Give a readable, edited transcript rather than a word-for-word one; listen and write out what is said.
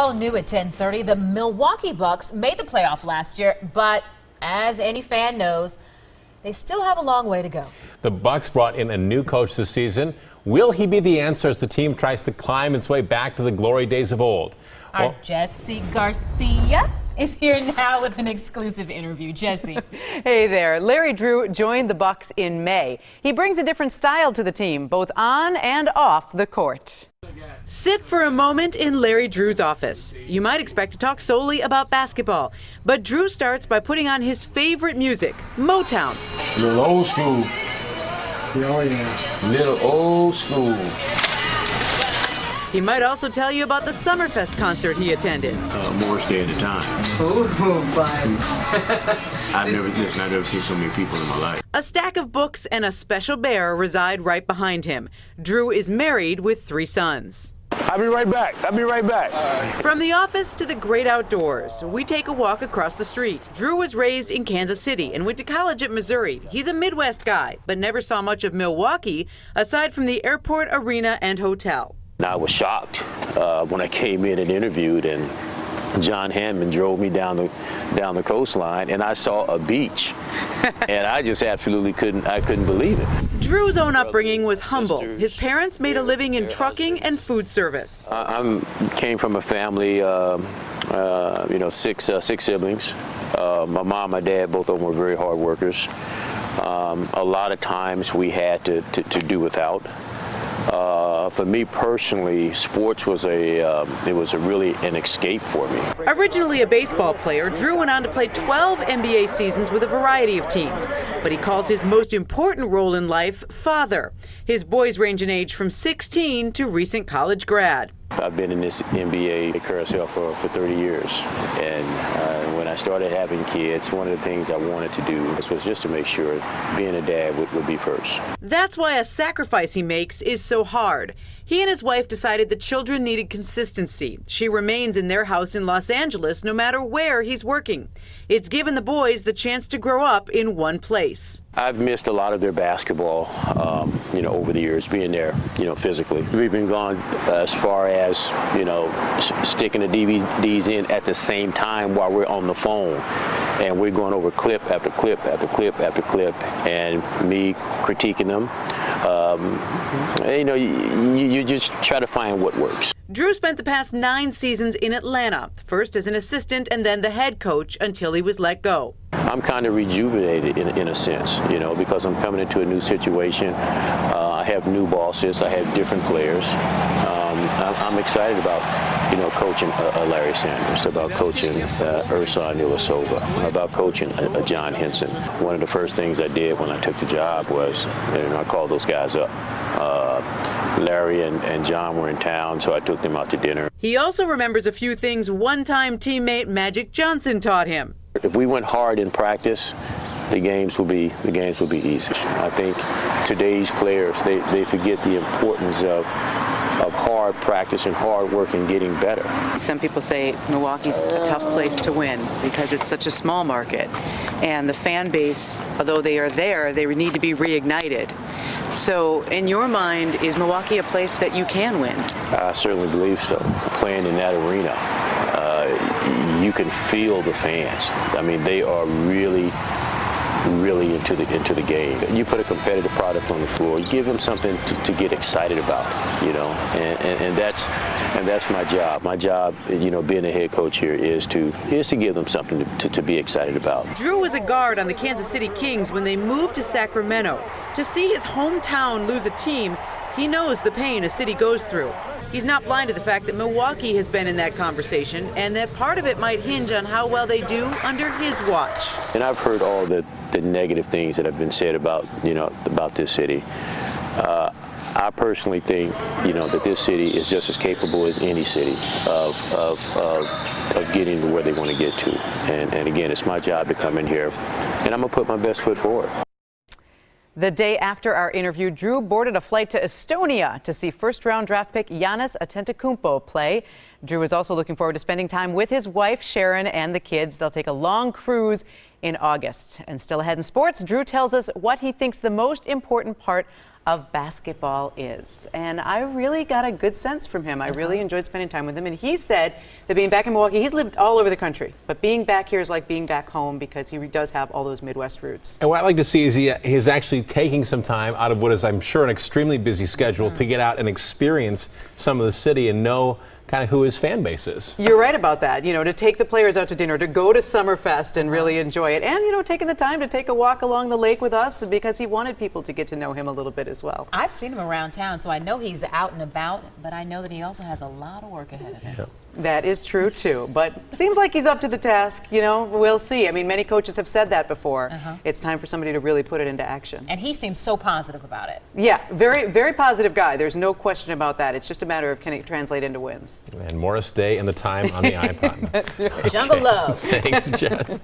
All new at 10:30, the Milwaukee Bucks made the playoff last year, but as any fan knows, they still have a long way to go. The Bucks brought in a new coach this season. Will he be the answer as the team tries to climb its way back to the glory days of old? Our Jesse Garcia is here now with an exclusive interview. Jesse. Hey there. Larry Drew joined the Bucks in May. He brings a different style to the team, both on and off the court. Sit for a moment in Larry Drew's office. You might expect to talk solely about basketball, but Drew starts by putting on his favorite music, Motown. Little old school. Oh yeah. Little old school. He might also tell you about the Summerfest concert he attended. Morris Day at a time. I've never seen so many people in my life. A stack of books and a special bear reside right behind him. Drew is married with 3 sons. I'll be right back. From the office to the great outdoors, we take a walk across the street. Drew was raised in Kansas City and went to college at Missouri. He's a Midwest guy, but never saw much of Milwaukee aside from the airport, arena, and hotel. I was shocked when I came in and interviewed, and John Hammond drove me down the coastline, and I saw a beach, and I just absolutely couldn't believe it. Drew's own upbringing was humble. His parents made a living in trucking and food service. I came from a family, 6 siblings. My mom, my dad, both of them were very hard workers. A lot of times we had to do without. For me personally, sports was really an escape for me. Originally a baseball player, Drew went on to play 12 NBA seasons with a variety of teams. But he calls his most important role in life father. His boys range in age from 16 to recent college grad. I've been in this NBA carousel for 30 years, and when I started having kids, one of the things I wanted to do was just to make sure being a dad would be first. That's why a sacrifice he makes is so hard. He and his wife decided the children needed consistency. She remains in their house in Los Angeles no matter where he's working. It's given the boys the chance to grow up in one place. I've missed a lot of their basketball, over the years, being there, physically. We've even gone as far as, sticking the DVDs in at the same time while we're on the phone. And we're going over clip after clip after clip after clip, and me critiquing them. You just try to find what works. Drew spent the past 9 seasons in Atlanta, first as an assistant and then the head coach until he was let go. I'm kind of rejuvenated in a sense, because I'm coming into a new situation. I have new bosses. I have different players. I'm excited about, coaching Larry Sanders, about coaching Ersan Ilyasova, about coaching John Henson. One of the first things I did when I took the job was, I called those guys up. Larry and John were in town, so I took them out to dinner. He also remembers a few things one-time teammate Magic Johnson taught him. If we went hard in practice, the games will be easy. I think today's players, they forget the importance of hard practice and hard work and getting better. Some people say Milwaukee's a tough place to win because it's such a small market, and the fan base, although they are there, they need to be reignited. So in your mind, is Milwaukee a place that you can win? I certainly believe so. Playing in that arena, you can feel the fans. I mean, they are really into the game. You put a competitive product on the floor, you give them something to get excited about, and that's my job. My job, being a head coach here is to give them something to be excited about. Drew was a guard on the Kansas City Kings when they moved to Sacramento. To see his hometown lose a team, he knows the pain a city goes through. He's not blind to the fact that Milwaukee has been in that conversation, and that part of it might hinge on how well they do under his watch. And I've heard all the negative things that have been said about this city. I personally think that this city is just as capable as any city of getting to where they want to get to. And again, it's my job to come in here, and I'm gonna put my best foot forward. The day after our interview, Drew boarded a flight to Estonia to see first-round draft pick Giannis Antetokounmpo play. Drew is also looking forward to spending time with his wife, Sharon, and the kids. They'll take a long cruise in August. And still ahead in sports, Drew tells us what he thinks the most important part of basketball is. And I really got a good sense from him. I really enjoyed spending time with him. And he said that being back in Milwaukee, he's lived all over the country, but being back here is like being back home because he does have all those Midwest roots. And what I like to see is he's actually taking some time out of what is, I'm sure, an extremely busy schedule to get out and experience some of the city and know kind of who his fan base is. You're right about that. You know, to take the players out to dinner, to go to Summerfest and really enjoy it. And, you know, taking the time to take a walk along the lake with us because he wanted people to get to know him a little bit as well. I've seen him around town, so I know he's out and about, but I know that he also has a lot of work ahead of him. Yeah. That is true, too. But seems like he's up to the task. You know, we'll see. I mean, many coaches have said that before. It's time for somebody to really put it into action. And he seems so positive about it. Yeah, very, very positive guy. There's no question about that. It's just a matter of can it translate into wins. And Morris Day and the time on the iPod. That's right. Jungle Love. Thanks, Jess.